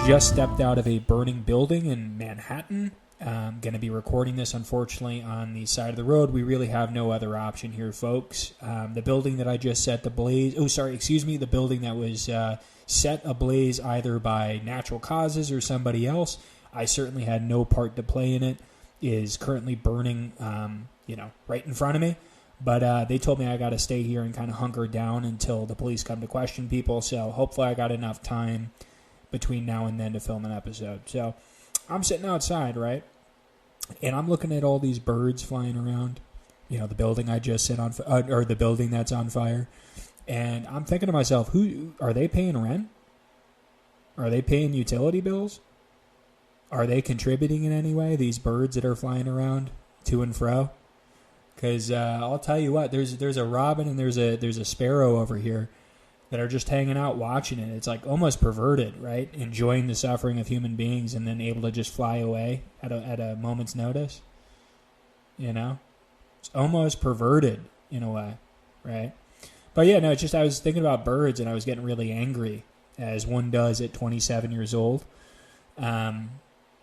just stepped out of a burning building in Manhattan. I'm going to be recording this, unfortunately, on the side of the road. We really have no other option here, folks. The building that I just set ablaze... the building that was set ablaze either by natural causes or somebody else. I certainly had no part to play in it. Is currently burning, right in front of me. But they told me I got to stay here and kind of hunker down until the police come to question people. So hopefully I got enough time between now and then to film an episode. So I'm sitting outside, right? And I'm looking at all these birds flying around. The building I just set on, or the building that's on fire. And I'm thinking to myself, who are they paying rent? Are they paying utility bills? Are they contributing in any way? These birds that are flying around to and fro. Because I'll tell you what, there's a robin and there's a sparrow over here that are just hanging out watching it. It's like almost perverted, right? Enjoying the suffering of human beings and then able to just fly away at a moment's notice. It's almost perverted in a way, right? But yeah, no, it's just I was thinking about birds and I was getting really angry, as one does at 27 years old.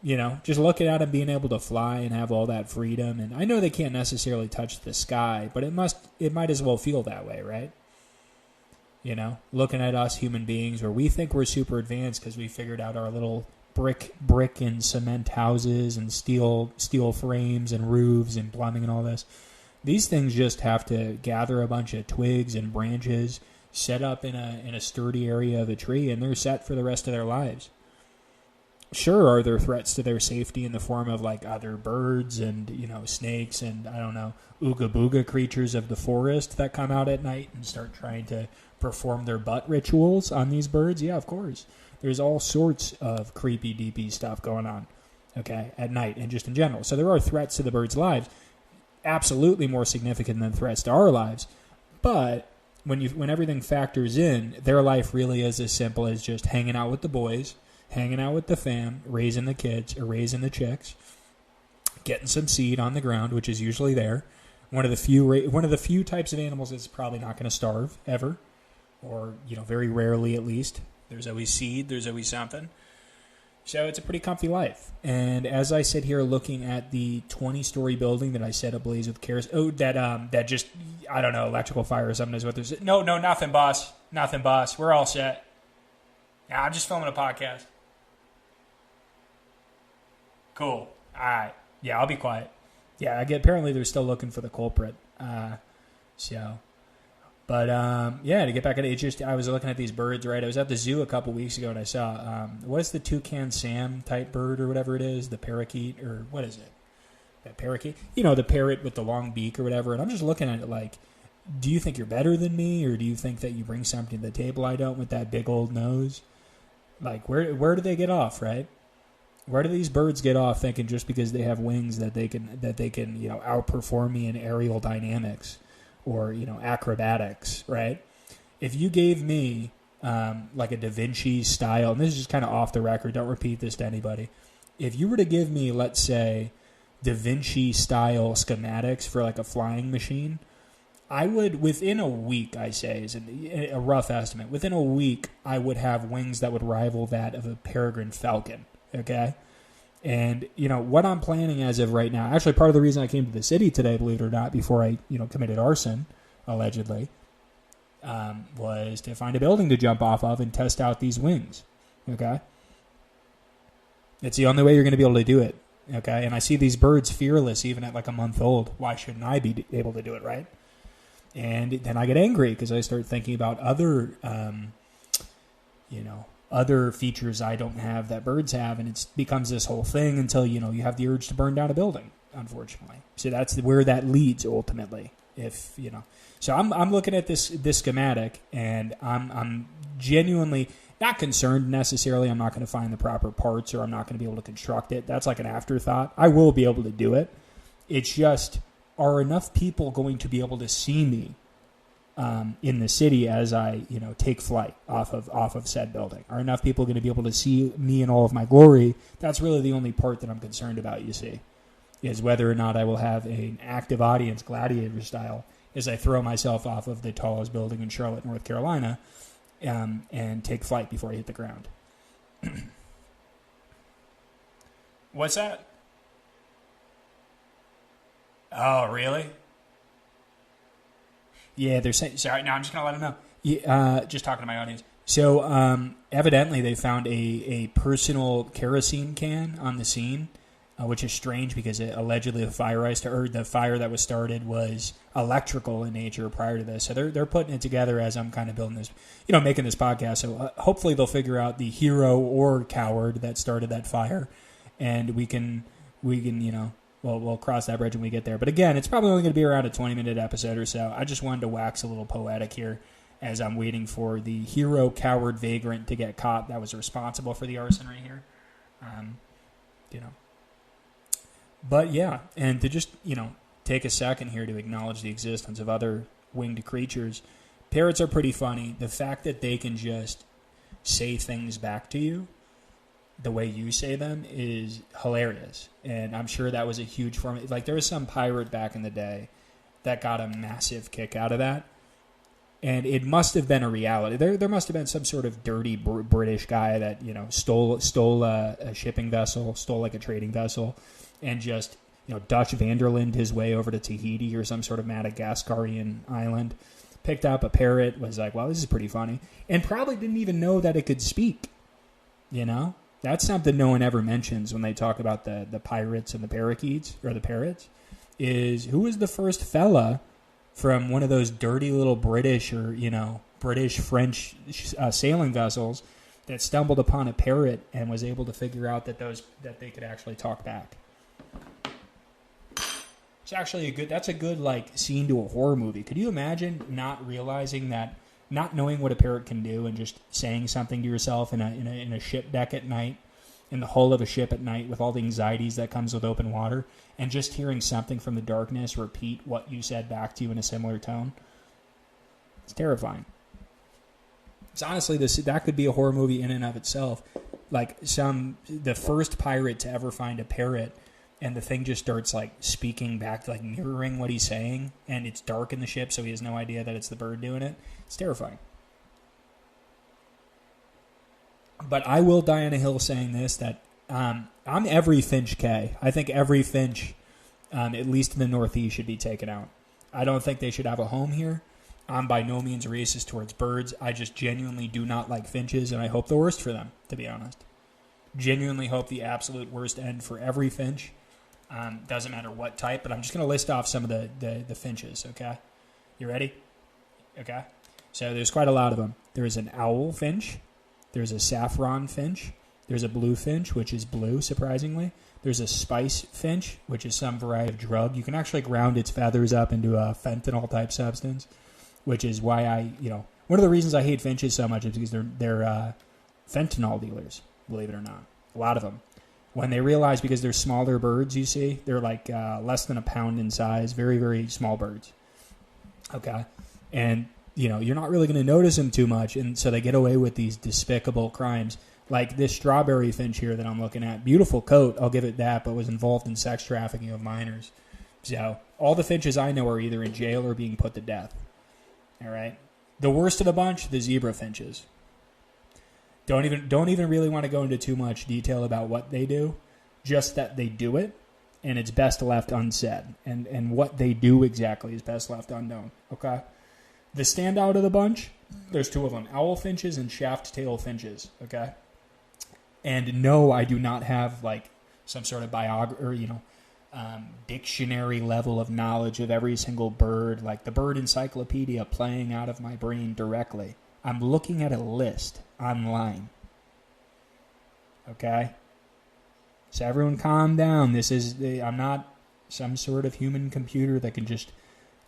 Just looking at them being able to fly and have all that freedom. And I know they can't necessarily touch the sky, but it might as well feel that way, right? Looking at us human beings where we think we're super advanced because we figured out our little brick and cement houses and steel frames and roofs and plumbing and all this. These things just have to gather a bunch of twigs and branches, set up in a sturdy area of a tree, and they're set for the rest of their lives. Sure, are there threats to their safety in the form of like other birds and, snakes and, I don't know, ooga booga creatures of the forest that come out at night and start trying to perform their butt rituals on these birds? Yeah, of course. There's all sorts of creepy, deepy stuff going on, okay, at night and just in general. So there are threats to the birds' lives, absolutely more significant than threats to our lives. But when everything factors in, their life really is as simple as just hanging out with the boys, hanging out with the fam, raising the kids or raising the chicks, getting some seed on the ground, which is usually there. One of the few types of animals that's probably not going to starve ever, or very rarely at least. There's always seed. There's always something. So it's a pretty comfy life. And as I sit here looking at the 20-story building that I set ablaze with kerosene, that just, I don't know, electrical fire or something is what there's. No, nothing, boss. Nothing, boss. We're all set. Yeah, I'm just filming a podcast. Cool. All right. Yeah, I'll be quiet. Yeah, apparently they're still looking for the culprit. To get back at it, I was looking at these birds, right? I was at the zoo a couple weeks ago and I saw, what is the toucan Sam type bird or whatever it is? The parakeet, or what is it? That parakeet? The parrot with the long beak or whatever. And I'm just looking at it like, do you think you're better than me? Or do you think that you bring something to the table I don't with that big old nose? Like, where do they get off, right? Where do these birds get off thinking just because they have wings that they can outperform me in aerial dynamics or acrobatics, right? If you gave me like a Da Vinci style, and this is just kind of off the record, don't repeat this to anybody. If you were to give me, let's say, Da Vinci style schematics for like a flying machine, I would, within a week, I say, is a rough estimate, within a week, I would have wings that would rival that of a peregrine falcon, okay? And, what I'm planning as of right now, actually part of the reason I came to the city today, believe it or not, before I, committed arson, allegedly, was to find a building to jump off of and test out these wings, okay? It's the only way you're going to be able to do it, okay? And I see these birds fearless even at like a month old. Why shouldn't I be able to do it, right? And then I get angry because I start thinking about other, other features I don't have that birds have, and it becomes this whole thing until, you have the urge to burn down a building, unfortunately. So that's where that leads ultimately. So I'm looking at this schematic, and I'm genuinely not concerned necessarily. I'm not going to find the proper parts, or I'm not going to be able to construct it. That's like an afterthought. I will be able to do it. It's just, are enough people going to be able to see me in the city as I, take flight off of said building? Are enough people going to be able to see me in all of my glory? That's really the only part that I'm concerned about, you see, is whether or not I will have an active audience, gladiator style, as I throw myself off of the tallest building in Charlotte, North Carolina, and take flight before I hit the ground. What's that? Oh, really? Yeah, they're saying... Sorry, no, I'm just going to let them know. Yeah, just talking to my audience. So, evidently, they found a personal kerosene can on the scene, which is strange because allegedly the fire that was started was electrical in nature prior to this. So they're putting it together as I'm kind of building this, making this podcast. So hopefully they'll figure out the hero or coward that started that fire, and we can we'll cross that bridge when we get there. But again, it's probably only going to be around a 20-minute episode or so. I just wanted to wax a little poetic here as I'm waiting for the hero, coward, vagrant to get caught that was responsible for the arson right here. But yeah, and to just, take a second here to acknowledge the existence of other winged creatures. Parrots are pretty funny. The fact that they can just say things back to you the way you say them is hilarious. And I'm sure that was a huge form. Like, there was some pirate back in the day that got a massive kick out of that. And it must have been a reality. There must have been some sort of dirty British guy that, stole a shipping vessel, stole like a trading vessel, and just, Dutch Vanderland his way over to Tahiti or some sort of Madagascarian island, picked up a parrot, was like, well, this is pretty funny, and probably didn't even know that it could speak, That's something no one ever mentions when they talk about the pirates and the parakeets, or the parrots, is who was the first fella from one of those dirty little British or, British-French sailing vessels that stumbled upon a parrot and was able to figure out that they could actually talk back. It's actually that's a good scene to a horror movie. Could you imagine not realizing that, not knowing what a parrot can do and just saying something to yourself in a ship deck at night, in the hull of a ship at night with all the anxieties that comes with open water, and just hearing something from the darkness repeat what you said back to you in a similar tone? It's terrifying. It's honestly, that could be a horror movie in and of itself. The first pirate to ever find a parrot, and the thing just starts speaking back, mirroring what he's saying, and it's dark in the ship, so he has no idea that it's the bird doing it. It's terrifying. But I will die on a hill saying this, that I'm every Finch K. I think every Finch, at least in the Northeast, should be taken out. I don't think they should have a home here. I'm by no means racist towards birds. I just genuinely do not like finches, and I hope the worst for them, to be honest. Genuinely hope the absolute worst end for every finch. Doesn't matter what type, but I'm just going to list off some of the finches, okay? You ready? Okay. So there's quite a lot of them. There's an owl finch. There's a saffron finch. There's a blue finch, which is blue, surprisingly. There's a spice finch, which is some variety of drug. You can actually ground its feathers up into a fentanyl-type substance, which is why one of the reasons I hate finches so much is because they're fentanyl dealers, believe it or not. A lot of them. When they realize, because they're smaller birds, you see, they're less than a pound in size, very, very small birds. Okay? And, you're not really going to notice them too much, and so they get away with these despicable crimes. Like this strawberry finch here that I'm looking at. Beautiful coat, I'll give it that, but was involved in sex trafficking of minors. So all the finches I know are either in jail or being put to death. All right? The worst of the bunch, the zebra finches. Don't even really want to go into too much detail about what they do, just that they do it, and it's best left unsaid. And what they do exactly is best left unknown. Okay? The standout of the bunch, there's two of them, owl finches and shaft-tail finches. Okay? And no, I do not have some sort of biography or dictionary level of knowledge of every single bird, like the bird encyclopedia playing out of my brain directly. I'm looking at a list online. Okay? So everyone calm down. I'm not some sort of human computer that can just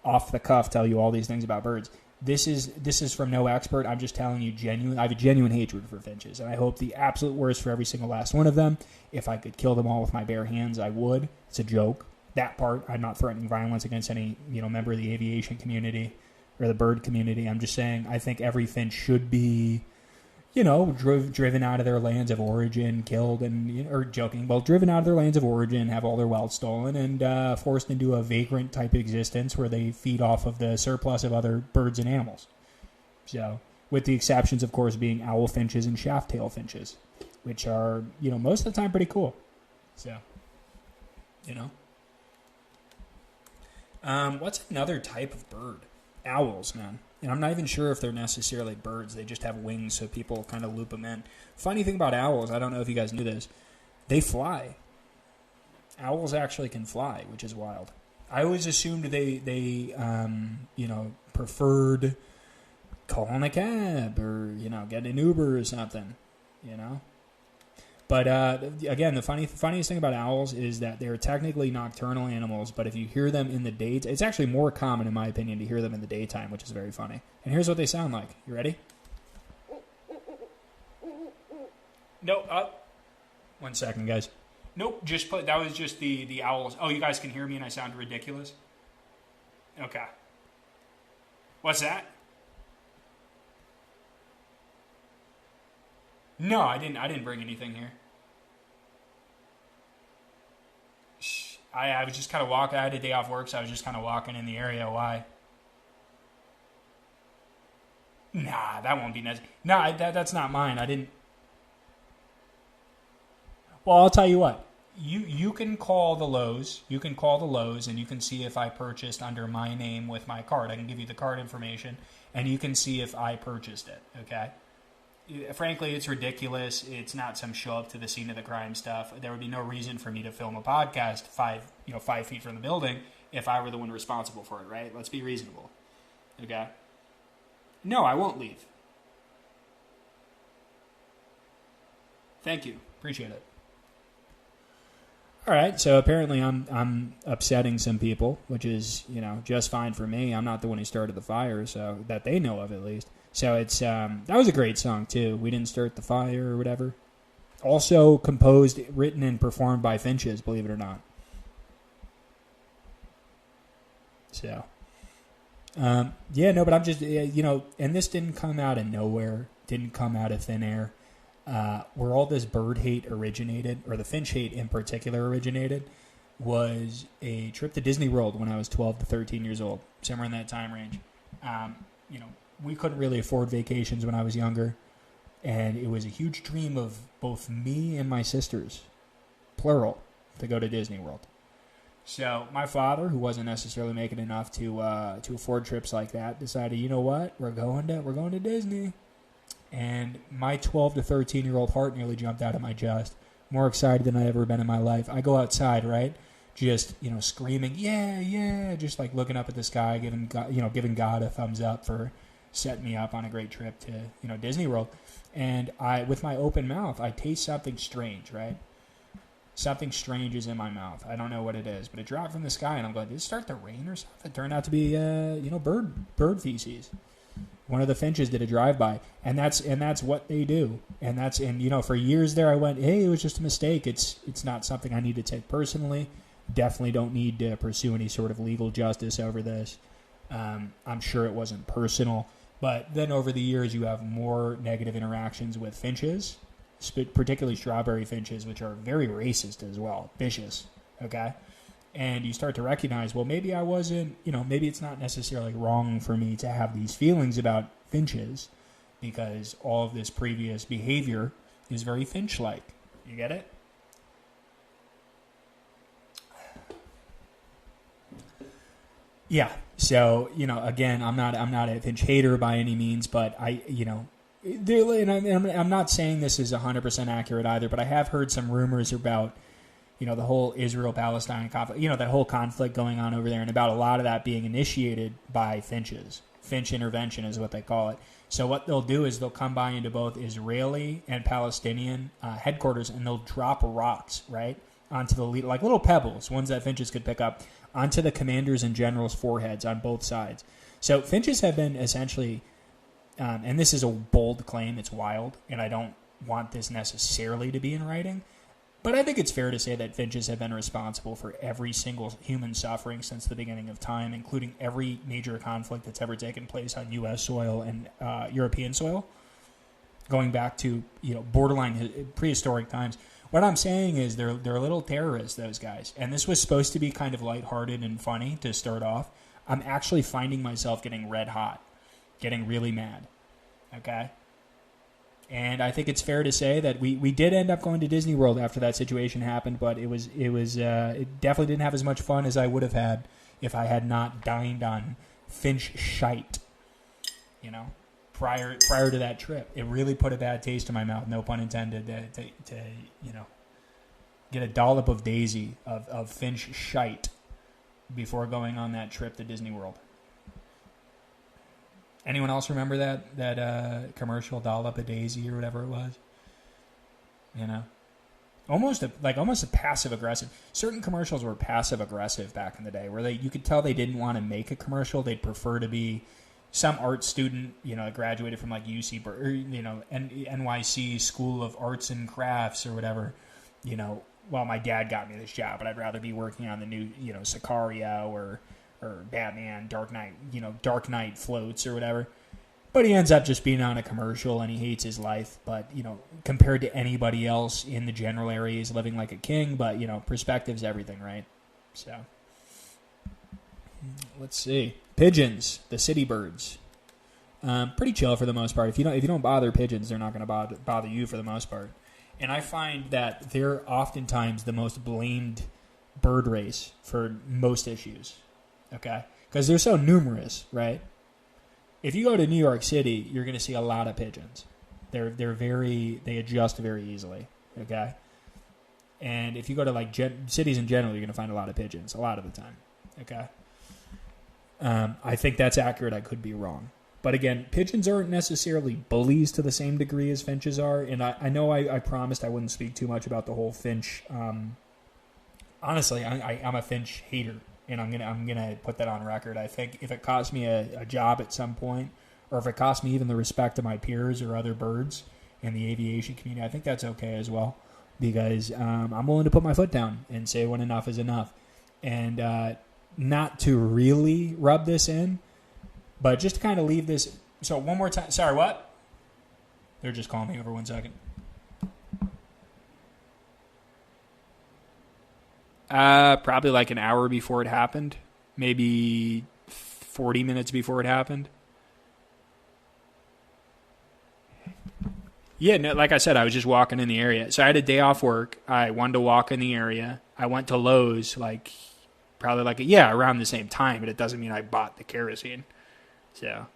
off the cuff tell you all these things about birds. This is from no expert. I'm just telling you I have a genuine hatred for finches, and I hope the absolute worst for every single last one of them. If I could kill them all with my bare hands, I would. It's a joke. That part, I'm not threatening violence against any member of the aviation community or the bird community. I'm just saying I think every finch should be, driven out of their lands of origin, killed, driven out of their lands of origin, have all their wealth stolen, and forced into a vagrant type existence where they feed off of the surplus of other birds and animals. So, with the exceptions, of course, being owl finches and shaft-tail finches, which are, most of the time pretty cool. So, what's another type of bird? Owls, man. And I'm not even sure if they're necessarily birds. They just have wings, so people kind of loop them in. Funny thing about owls, I don't know if you guys knew this, they fly. Owls actually can fly, which is wild. I always assumed they preferred calling a cab or, getting an Uber or something, But, again, the funniest thing about owls is that they're technically nocturnal animals, but if you hear them in the daytime, it's actually more common, in my opinion, to hear them in the daytime, which is very funny. And here's what they sound like. You ready? No, up. 1 second, guys. Nope, that was just the owls. Oh, you guys can hear me and I sound ridiculous? Okay. What's that? No, I didn't bring anything here. I was just kind of walking. I had a day off work, so I was just kind of walking in the area. Why? Nah, that won't be necessary. Nah, that's not mine. I didn't. Well, I'll tell you what. You can call the Lowe's. You can call the Lowe's, and you can see if I purchased under my name with my card. I can give you the card information, and you can see if I purchased it. Okay. Frankly, it's ridiculous. It's not some show up to the scene of the crime stuff. There would be no reason for me to film a podcast 5 feet from the building if I were the one responsible for it, right? Let's be reasonable. Okay? No, I won't leave. Thank you. Appreciate it. All right, so apparently I'm upsetting some people, which is, just fine for me. I'm not the one who started the fire, so that they know of at least. So it's that was a great song too. We didn't start the fire or whatever. Also composed, written, and performed by Finches, believe it or not. So, but I'm just and this didn't come out of nowhere. Didn't come out of thin air. Where all this bird hate originated, or the finch hate in particular originated, was a trip to Disney World when I was 12 to 13 years old, somewhere in that time range. We couldn't really afford vacations when I was younger, and it was a huge dream of both me and my sisters, plural, to go to Disney World. So my father, who wasn't necessarily making enough to afford trips like that, decided, you know what, we're going to Disney. And my 12 to 13-year-old heart nearly jumped out of my chest. More excited than I'd ever been in my life. I go outside, right? Just, screaming, yeah, just like looking up at the sky, giving God a thumbs up for setting me up on a great trip to, Disney World. And with my open mouth, I taste something strange, right? Something strange is in my mouth. I don't know what it is, but it dropped from the sky, and I'm going, did it start to rain or something? It turned out to be, bird feces. One of the finches did a drive-by, and that's what they do. And for years there I went, hey, it was just a mistake. It's not something I need to take personally. Definitely don't need to pursue any sort of legal justice over this. I'm sure it wasn't personal. But then over the years you have more negative interactions with finches, particularly strawberry finches, which are very racist as well, vicious, okay? And you start to recognize, well, maybe I wasn't, maybe it's not necessarily wrong for me to have these feelings about finches because all of this previous behavior is very finch-like. You get it? Yeah. So, again, I'm not a finch hater by any means, but I'm not saying this is 100% accurate either, but I have heard some rumors about the whole Israel-Palestine conflict, that whole conflict going on over there, and about a lot of that being initiated by finches. Finch intervention is what they call it. So what they'll do is they'll come by into both Israeli and Palestinian headquarters, and they'll drop rocks, right, onto the lead, like little pebbles, ones that finches could pick up, onto the commanders and generals' foreheads on both sides. So finches have been essentially, and this is a bold claim, it's wild, and I don't want this necessarily to be in writing, but I think it's fair to say that finches have been responsible for every single human suffering since the beginning of time, including every major conflict that's ever taken place on U.S. soil and European soil, going back to borderline prehistoric times. What I'm saying is they're little terrorists, those guys. And this was supposed to be kind of lighthearted and funny to start off. I'm actually finding myself getting red hot, getting really mad. Okay? And I think it's fair to say that we did end up going to Disney World after that situation happened, but it definitely didn't have as much fun as I would have had if I had not dined on Finch shite, prior to that trip. It really put a bad taste in my mouth, no pun intended, to get a dollop of Daisy of Finch shite before going on that trip to Disney World. Anyone else remember that commercial, dollop of Daisy or whatever it was? Almost a passive aggressive. Certain commercials were passive aggressive back in the day, where you could tell they didn't want to make a commercial. They'd prefer to be some art student, that graduated from like UC, NYC School of Arts and Crafts or whatever. Well, my dad got me this job, but I'd rather be working on the new, Sicario or Batman, Dark Knight floats or whatever. But he ends up just being on a commercial and he hates his life. But, compared to anybody else in the general area, he's living like a king. But, perspective's everything, right? So, let's see. Pigeons, the city birds. Pretty chill for the most part. If you don't bother pigeons, they're not going to bother you for the most part. And I find that they're oftentimes the most blamed bird race for most issues. Okay? Because they're so numerous, right? If you go to New York City, you're going to see a lot of pigeons. They adjust very easily. Okay? And if you go to like cities in general, you're going to find a lot of pigeons a lot of the time. Okay? I think that's accurate. I could be wrong. But again, pigeons aren't necessarily bullies to the same degree as finches are. And I know I promised I wouldn't speak too much about the whole finch. Honestly, I'm a finch hater, and I'm gonna put that on record. I think if it costs me a job at some point, or if it costs me even the respect of my peers or other birds in the aviation community, I think that's okay as well, because I'm willing to put my foot down and say when enough is enough, and not to really rub this in. But just to kind of leave this... So, one more time... Sorry, what? They're just calling me over 1 second. Probably like an hour before it happened. Maybe 40 minutes before it happened. Yeah, no, like I said, I was just walking in the area. So, I had a day off work. I wanted to walk in the area. I went to Lowe's, around the same time. But it doesn't mean I bought the kerosene. So,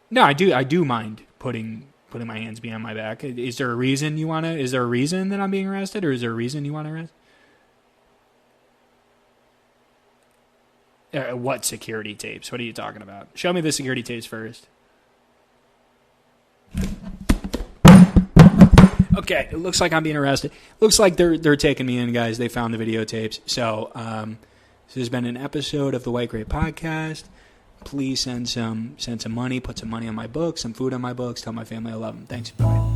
no, I do mind putting my hands behind my back. Is there a reason is there a reason that I'm being arrested, or is there a reason you want to arrest? What security tapes? What are you talking about? Show me the security tapes first. Okay, it looks like I'm being arrested. Looks like they're taking me in, guys. They found the videotapes. So, this has been an episode of the White Grape Podcast. Please send some money, put some money on my books, some food on my books. Tell my family I love them. Thanks. Bye.